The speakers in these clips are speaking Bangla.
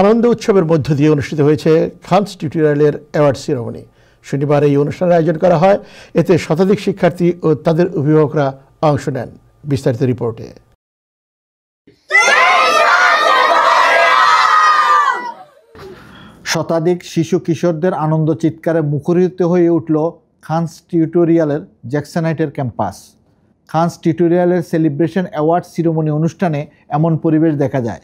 আনন্দ উৎসবের মধ্য দিয়ে অনুষ্ঠিত হয়েছে খানস টিউটোরিয়ালের অ্যাওয়ার্ড সেরেমনি। শনিবার এই অনুষ্ঠানের আয়োজন করা হয়। এতে শতাধিক শিক্ষার্থী ও তাদের অভিভাবকরা অংশ নেন। বিস্তারিত রিপোর্টে। শতাধিক শিশু কিশোরদের আনন্দ চিৎকারে মুখরিত হয়ে উঠল খানস টিউটোরিয়ালের জ্যাকসনাইটের ক্যাম্পাস। খানস টিউটোরিয়ালের সেলিব্রেশন অ্যাওয়ার্ড সেরেমনি অনুষ্ঠানে এমন পরিবেশ দেখা যায়।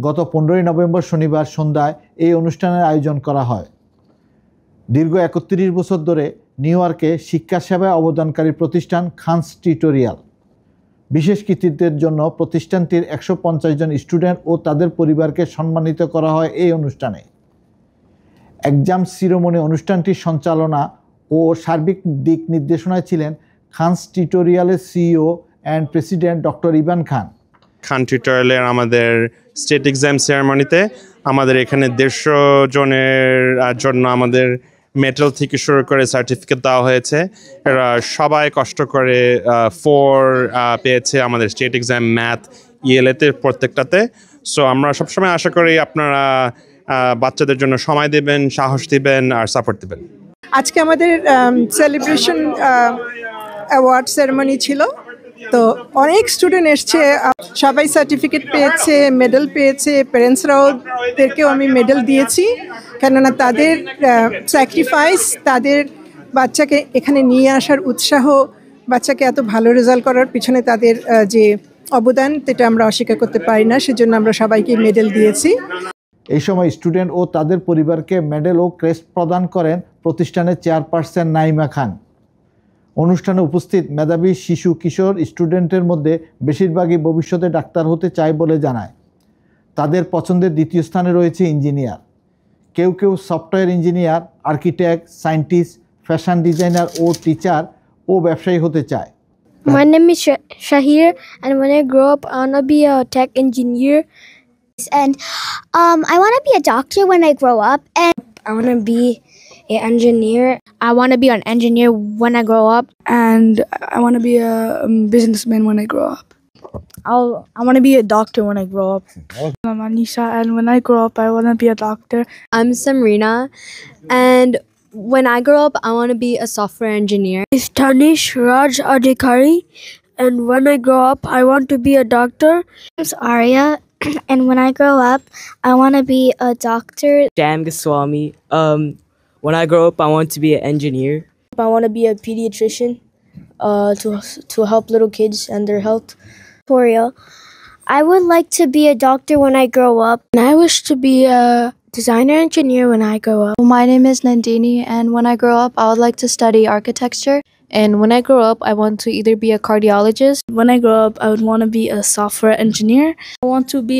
গত 15ই নভেম্বর শনিবার সন্ধ্যায় এই অনুষ্ঠানের আয়োজন করা হয়। দীর্ঘ 31 বছর ধরে নিউ ইয়র্কে শিক্ষা সেবায় অবদানকারী প্রতিষ্ঠান খানস টিউটোরিয়াল। বিশেষ কৃতিত্বের জন্য প্রতিষ্ঠানটির 150 জন স্টুডেন্ট ও তাদের পরিবারকে সম্মানিত করা হয় এই অনুষ্ঠানে। এক্সাম সেরেমনি অনুষ্ঠানটির সঞ্চালনা ও সার্বিক দিক নির্দেশনায় ছিলেন খানস টিউটোরিয়ালের সিইও অ্যান্ড প্রেসিডেন্ট ডক্টর ইবান খান। খান টিউটোরিয়ালের আমাদের স্টেট এক্সাম সেরেমনিতে আমাদের এখানে 150 জনের জন্য আমাদের মেডেল থেকে শুরু করে সার্টিফিকেট দেওয়া হয়েছে। এরা সবাই কষ্ট করে 4 পেয়েছে আমাদের স্টেট এক্সাম, ম্যাথ, ইএলএতে প্রত্যেকটাতে। সো আমরা সবসময় আশা করি আপনারা বাচ্চাদের জন্য সময় দেবেন, সাহস দিবেন আর সাপোর্ট দিবেন। আজকে আমাদের সেলিব্রেশন অ্যাওয়ার্ড সেরেমনি ছিল। তো অনেক স্টুডেন্ট এসছে, সবাই সার্টিফিকেট পেয়েছে, মেডেল পেয়েছে। প্যারেন্টসরাও দেরকেও আমি মেডেল দিয়েছি, কেননা তাদের স্যাক্রিফাইস, তাদের বাচ্চাকে এখানে নিয়ে আসার উৎসাহ, বাচ্চাকে এত ভালো রেজাল্ট করার পিছনে তাদের যে অবদান, সেটা আমরা অস্বীকার করতে পারি না। সেজন্য আমরা সবাইকে মেডেল দিয়েছি। এই সময় স্টুডেন্ট ও তাদের পরিবারকে মেডেল ও ক্রেস্ট প্রদান করেন প্রতিষ্ঠানের চেয়ারপারসন নাইমা খান। অনুষ্ঠানে উপস্থিত মেধাবী শিশু কিশোর স্টুডেন্টের মধ্যে বেশিরভাগই ভবিষ্যতে ডাক্তার হতে চায় বলে জানায়। তাদের পছন্দের দ্বিতীয় স্থানে রয়েছে ইঞ্জিনিয়ার। কেউ কেউ software engineer, architect, scientist, fashion designer ও টিচার ও ব্যবসায়ী হতে চায়। My name is Shahir, and when I grow up, I want to be a tech engineer. And I want to be a doctor when I grow up, and I want to be an engineer. I want to be an engineer when I grow up, and I want to be a businessman when I grow up. I want to be a doctor when I grow up. I'm Anisha, and when I grow up, I want to be a doctor. I'm Samrina, and when I grow up, I want to be a software engineer. It's Tanish Raj Adhikari, and when I grow up, I want to be a doctor. It's Arya, and when I grow up, I want to be a doctor. Jam Goswami. When I grow up, I want to be an engineer. I want to be a pediatrician, to help little kids and their health. Victoria. I would like to be a doctor when I grow up. And I wish to be a designer engineer when I grow up. My name is Nandini, and when I grow up, I would like to study architecture. And when I grow up, I want to either be a cardiologist. When I grow up, I would want to be a software engineer. I want to be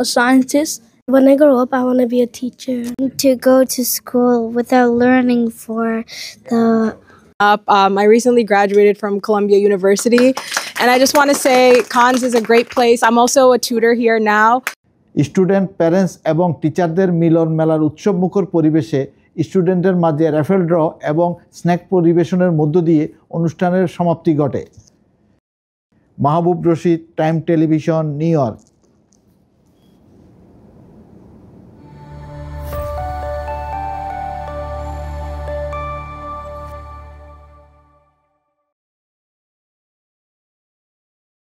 a scientist. When I grow up, I want to be a teacher. To go to school without learning for the... I recently graduated from Columbia University, and I just want to say Khans is a great place. I'm also a tutor here now. Student, parents এবং টিচারদের মিলন মেলার উৎসবমুখর পরিবেশে স্টুডেন্টের মাঝে র্যাফেল ড্র এবং স্ন্যাক পরিবেশনের মধ্য দিয়ে অনুষ্ঠানের সমাপ্তি ঘটে। Mahbub Rashid, Time television, New York.